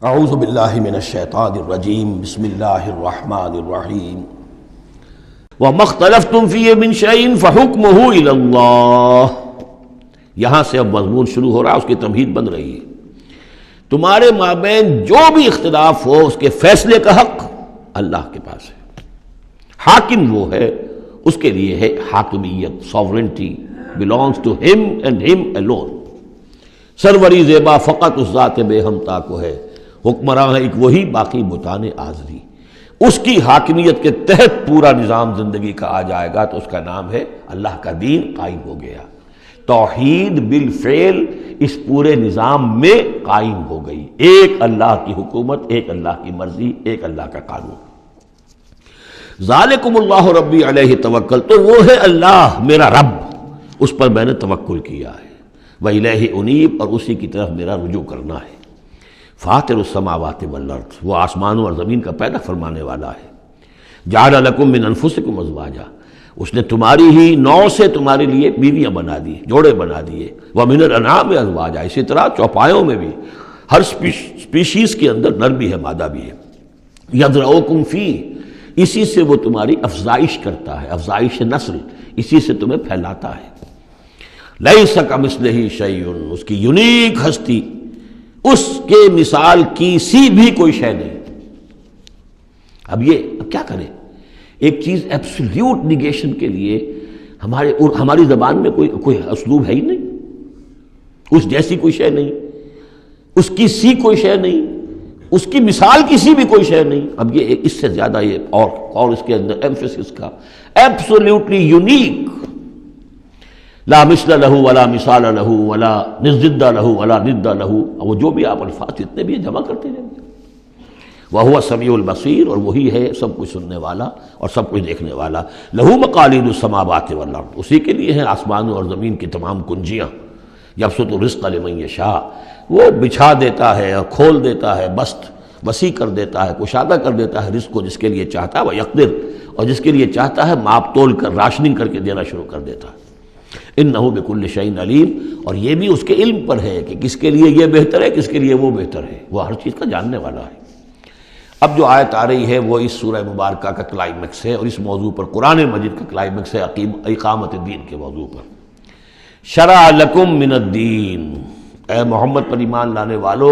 اعوذ باللہ من الشیطان الرجیم بسم اللہ الرحمن الرحیم وَمَا اخْتَلَفْتُمْ فِيهِ مِنْ شَيْءٍ فَحُكْمُهُ إِلَى اللَّهِ۔ یہاں سے اب مضمون شروع ہو رہا ہے، اس کی تمہید بن رہی ہے۔ تمہارے مابین جو بھی اختلاف ہو اس کے فیصلے کا حق اللہ کے پاس ہے۔ حاکم وہ ہے، اس کے لیے ہے حاکمیت، sovereignty belongs to him and him alone۔ سروری زیبا فقط اس ذات بے ہمتا کو ہے، حکمراں ہے ایک وہی، باقی بتان آزری۔ اس کی حاکمیت کے تحت پورا نظام زندگی کا آ جائے گا تو اس کا نام ہے اللہ کا دین قائم ہو گیا۔ توحید بالفعل اس پورے نظام میں قائم ہو گئی، ایک اللہ کی حکومت، ایک اللہ کی مرضی، ایک اللہ کا قانون۔ ذالکم اللہ ربی علیہ توکل، تو وہ ہے اللہ میرا رب، اس پر میں نے توکل کیا ہے۔ وَإِلَيْهِ أُنِيبُ، اور اسی کی طرف میرا رجوع کرنا ہے۔ فاطر السماوات والارض، وہ آسمانوں اور زمین کا پیدا فرمانے والا ہے۔ جعل لکم من انفسکم ازواجا، اس نے تمہاری ہی نوع سے تمہارے لیے بیویاں بنا دی، جوڑے بنا دیے۔ ومن الانعام ازواجا، اسی طرح چوپایوں میں بھی ہر سپیشیز کے اندر نر بھی ہے، مادہ بھی ہے۔ یذرؤکم فیہ، اسی سے وہ تمہاری افزائش کرتا ہے، افزائش نسل، اسی سے تمہیں پھیلاتا ہے۔ لیس کمثلہ شیء، اس کی یونیک ہستی، اس کے مثال کی سی بھی کوئی شے نہیں۔ اب کیا کریں؟ ایک چیز ایبسلیوٹ نیگیشن کے لیے ہماری زبان میں کوئی اسلوب ہے ہی نہیں، اس جیسی کوئی شے نہیں، اس کی سی کوئی شے نہیں، اس کی مثال کی سی بھی کوئی شے نہیں۔ اب یہ اس سے زیادہ یہ اور اس کے اندر ایمفیسس کا ایبسلیوٹلی یونیک، لا مثل لہ ولا مثال لہ ولا ضد لہ ولا ند لہ، وہ جو بھی آپ الفاظ اتنے بھی جمع کرتے رہیں گے۔ وہو السمیع البصیر، اور وہی ہے سب کچھ سننے والا اور سب کچھ دیکھنے والا۔ لہ مقالید السماوات والارض، اسی کے لیے ہیں آسمانوں اور زمین کی تمام کنجیاں۔ یبسط الرزق لمن یشاء، وہ بچھا دیتا ہے اور کھول دیتا ہے، بسط وسیع کر دیتا ہے، کشادہ کر دیتا ہے رزق کو جس کے لیے چاہتا ہے، ویقدر، اور جس کے لیے چاہتا ہے ماپ تول کر راشننگ کر کے دینا شروع کر دیتا ہے۔ انہ بکل شیء علیم، اور یہ بھی اس کے علم پر ہے کہ کس کے لیے یہ بہتر ہے، کس کے لیے وہ بہتر ہے، وہ ہر چیز کا جاننے والا ہے۔ اب جو آیت آ رہی ہے وہ اس سورہ مبارکہ کا کلائمیکس ہے، اور اس موضوع پر قرآن مجید کا کلائمیکس ہے، اقامت الدین کے موضوع پر۔ شرع لکم من الدین، اے محمد پر ایمان لانے والو،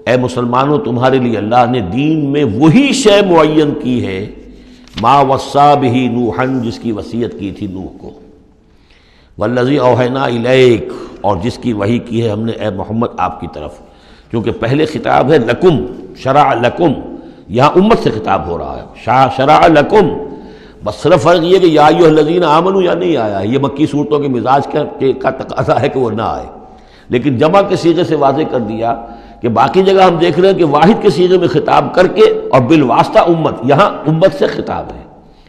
اے مسلمانوں، تمہارے لیے اللہ نے دین میں وہی شے معین کی ہے، ما وصی بہ نوحا، جس کی وصیت کی تھی نوح کو، والذی اوحینا الیک، اور جس کی وحی کی ہے ہم نے اے محمد آپ کی طرف۔ کیونکہ پہلے خطاب ہے لکم، شرع لکم، یہاں امت سے خطاب ہو رہا ہے، شرع لکم، بس صرف فرق یہ کہ یا ایھا الذین آمنوا یا نہیں آیا ہے۔ یہ مکی صورتوں کے مزاج کا تقاضا ہے کہ وہ نہ آئے، لیکن جمع کے صیغے سے واضح کر دیا کہ باقی جگہ ہم دیکھ رہے ہیں کہ واحد کے صیغے میں خطاب کر کے اور بالواسطہ امت، یہاں امت سے خطاب ہے۔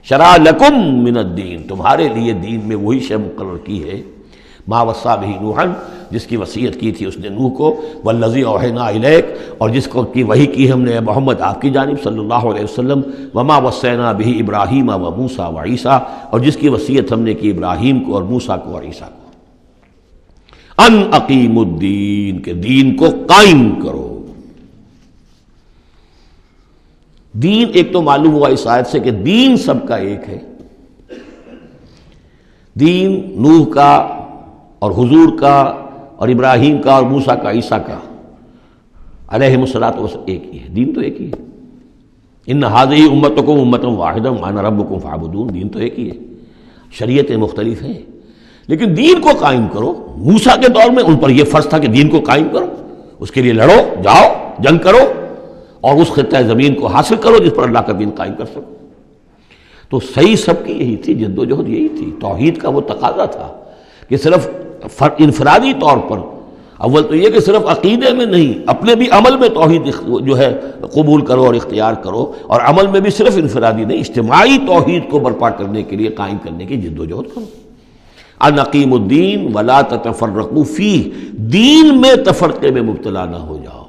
شرع لکم من الدین، تمہارے لیے دین میں وہی شے مقرر کی ہے، ما وصی بہ نوحا، جس کی وصیت کی تھی اس نے نوح کو، والذی اوحینا الیک، اور جس کو کی وحی کی ہم نے محمد آپ کی جانب صلی اللہ علیہ وسلم، وما وصینا بہ ابراہیم و موسیٰ و عیسیٰ، اور جس کی وصیت ہم نے کی ابراہیم کو اور موسیٰ کو اور عیسیٰ کو، ان اقیموا الدین، کہ دین کو قائم کرو۔ دین ایک تو معلوم ہوا اس آیت سے کہ دین سب کا ایک ہے، دین نوح کا اور حضور کا اور ابراہیم کا اور موسیٰ کا، عیسیٰ کا علیہم الصلاۃ والسلام ایک ہی ہے، دین تو ایک ہی ہے۔ ان ھذہ امتکم امۃ واحدۃ وانا ربکم فاعبدون، دین تو ایک ہی ہے، شریعتیں مختلف ہیں لیکن دین کو قائم کرو۔ موسیٰ کے دور میں ان پر یہ فرض تھا کہ دین کو قائم کرو، اس کے لیے لڑو، جاؤ، جنگ کرو، اور اس خطہ زمین کو حاصل کرو جس پر اللہ کا دین قائم کر سکو۔ تو صحیح سب کی یہی تھی، جد و جہد یہی تھی۔ توحید کا وہ تقاضا تھا کہ صرف انفرادی طور پر، اول تو یہ کہ صرف عقیدے میں نہیں، اپنے بھی عمل میں توحید جو ہے قبول کرو اور اختیار کرو، اور عمل میں بھی صرف انفرادی نہیں، اجتماعی توحید کو برپا کرنے کے لیے، قائم کرنے کی جد و جہد کرو۔ ان اقیموا الدین ولا تتفرقوا فیہ، دین میں تفرقے میں مبتلا نہ ہو جاؤ۔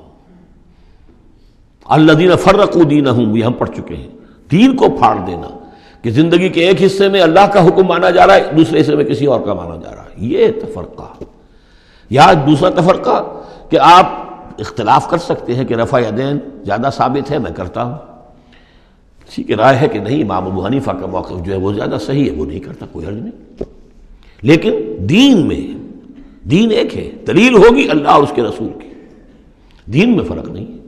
الذین فرقوا دینہم، یہ ہم پڑھ چکے ہیں، دین کو پھاڑ دینا، کہ زندگی کے ایک حصے میں اللہ کا حکم مانا جا رہا ہے، دوسرے حصے میں کسی اور کا مانا جا رہا ہے، یہ تفرقہ۔ یا دوسرا تفرقہ کہ آپ اختلاف کر سکتے ہیں کہ رفع یدین زیادہ ثابت ہے، میں کرتا ہوں، کسی کی رائے ہے کہ نہیں امام ابو حنیفہ کا موقف جو ہے وہ زیادہ صحیح ہے، وہ نہیں کرتا، کوئی حرج نہیں۔ لیکن دین میں دین ایک ہے، دلیل ہوگی اللہ اور اس کے رسول کی، دین میں فرق نہیں ہے۔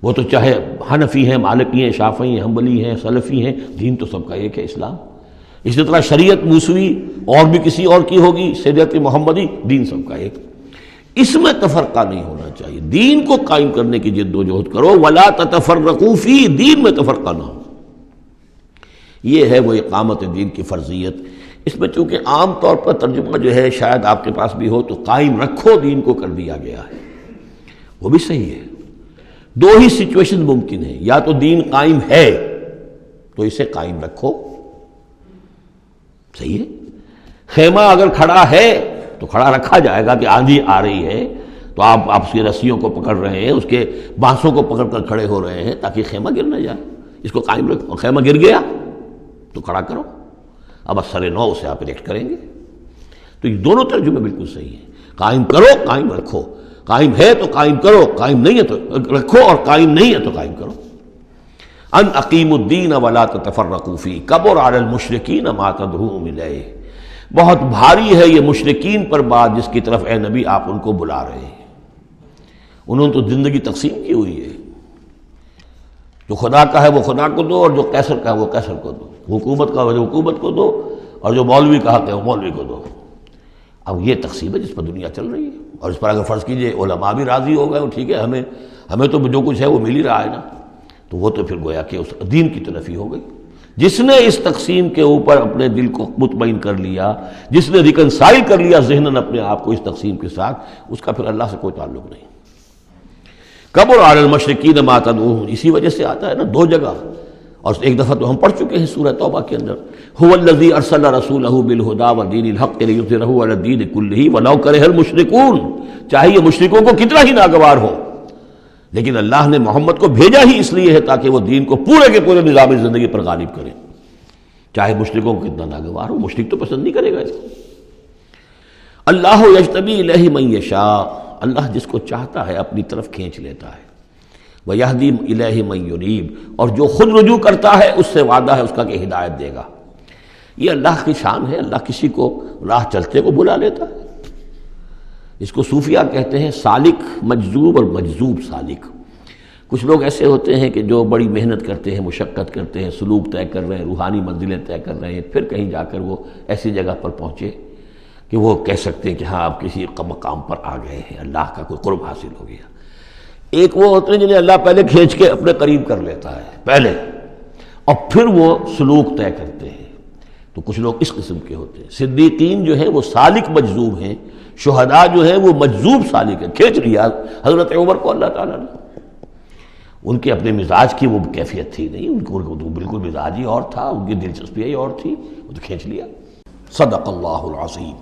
وہ تو چاہے حنفی ہیں، مالکی ہیں، شافعی ہیں، حنبلی ہیں، سلفی ہیں، دین تو سب کا ایک ہے، اسلام۔ اسی طرح شریعت موسوی اور بھی کسی اور کی ہوگی، شریعت محمدی، دین سب کا ایک۔ اس میں تفرقہ نہیں ہونا چاہیے، دین کو قائم کرنے کی جد و جہد کرو، ولا تتفرقوا فی، دین میں تفرقہ نہ ہو۔ یہ ہے وہ اقامت دین کی فرضیت۔ اس میں چونکہ عام طور پر ترجمہ جو ہے شاید آپ کے پاس بھی ہو تو قائم رکھو دین کو کر دیا گیا ہے، وہ بھی صحیح ہے۔ دو ہی سچویشن ممکن ہے، یا تو دین قائم ہے تو اسے قائم رکھو، صحیح ہے۔ خیمہ اگر کھڑا ہے تو کھڑا رکھا جائے گا کہ آندھی آ رہی ہے تو آپ اس کی رسیوں کو پکڑ رہے ہیں، اس کے بانسوں کو پکڑ کر کھڑے ہو رہے ہیں تاکہ خیمہ گر نہ جائے، اس کو قائم رکھو۔ خیمہ گر گیا تو کھڑا کرو، اب اثر نو سے آپ ریکٹ کریں گے۔ تو یہ دونوں ترجمے بالکل صحیح ہیں، قائم کرو، قائم رکھو، قائم ہے تو قائم کرو، قائم نہیں ہے تو رکھو، اور قائم نہیں ہے تو قائم کرو۔ ان اقیموا الدین ولا تتفرقوا فیہ کبر علی المشرکین ما تدعوہم الیہ، بہت بھاری ہے یہ مشرکین پر بات جس کی طرف اے نبی آپ ان کو بلا رہے ہیں۔ انہوں نے تو زندگی تقسیم کی ہوئی ہے، جو خدا کا ہے وہ خدا کو دو، اور جو قیصر کا ہے وہ قیصر کو دو، حکومت کا ہے وہ حکومت کو دو، اور جو مولوی کا حق ہے وہ مولوی کو دو۔ اب یہ تقسیم ہے جس پر دنیا چل رہی ہے، اور اس پر اگر فرض کیجئے علماء بھی راضی ہو گئے، ٹھیک ہے، ہمیں تو جو کچھ ہے وہ مل ہی رہا ہے نا، تو وہ تو پھر گویا کہ اس دین کی طرف ہی ہو گئی۔ جس نے اس تقسیم کے اوپر اپنے دل کو مطمئن کر لیا، جس نے ریکنسائل کر لیا ذہناً اپنے آپ کو اس تقسیم کے ساتھ، اس کا پھر اللہ سے کوئی تعلق نہیں۔ کبر علی المشرکین ما تدعوہم، اسی وجہ سے آتا ہے نا دو جگہ، اور ایک دفعہ تو ہم پڑھ چکے ہیں سورہ توبہ کے اندر، هو الذی ارسل رسولہ بالہدی ودین الحق لیظہرہ علی الدین کلہ ولو کرہ المشرکون، چاہے یہ مشرکوں کو کتنا ہی ناگوار ہو، لیکن اللہ نے محمد کو بھیجا ہی اس لیے ہے تاکہ وہ دین کو پورے کے پورے نظام زندگی پر غالب کرے، چاہے مشرکوں کو کتنا ناگوار ہو، مشرک تو پسند نہیں کرے گا اس کو۔ اللہ یجتبی الیہ من یشاء، اللہ جس کو چاہتا ہے اپنی طرف کھینچ لیتا ہے، وَيَهْدِي إِلَيْهِ مَن يُنِيبُ، اور جو خود رجوع کرتا ہے اس سے وعدہ ہے اس کا کہ ہدایت دے گا۔ یہ اللہ کی شان ہے، اللہ کسی کو راہ چلتے کو بلا لیتا ہے۔ اس کو صوفیہ کہتے ہیں سالک مجذوب اور مجذوب سالک۔ کچھ لوگ ایسے ہوتے ہیں کہ جو بڑی محنت کرتے ہیں، مشقت کرتے ہیں، سلوک طے کر رہے ہیں، روحانی منزلیں طے کر رہے ہیں، پھر کہیں جا کر وہ ایسی جگہ پر پہنچے کہ وہ کہہ سکتے ہیں کہ ہاں آپ کسی مقام پر آ گئے ہیں، اللہ کا کوئی قرب حاصل ہو گیا۔ ایک وہ ہوتے ہیں جنہیں اللہ پہلے کھینچ کے اپنے قریب کر لیتا ہے پہلے، اور پھر وہ سلوک طے کرتے ہیں، تو کچھ لوگ اس قسم کے ہوتے ہیں۔ صدیقین جو ہیں وہ سالک مجذوب ہیں، شہداء جو ہیں وہ مجذوب سالک ہیں، کھینچ لیا حضرت عمر کو اللہ تعالیٰ نے۔ ان کے اپنے مزاج کی وہ کیفیت تھی نہیں، ان کو بالکل مزاج ہی اور تھا، ان کی دلچسپی ہی اور تھی، وہ تو کھینچ لیا۔ صدق اللہ العظیم۔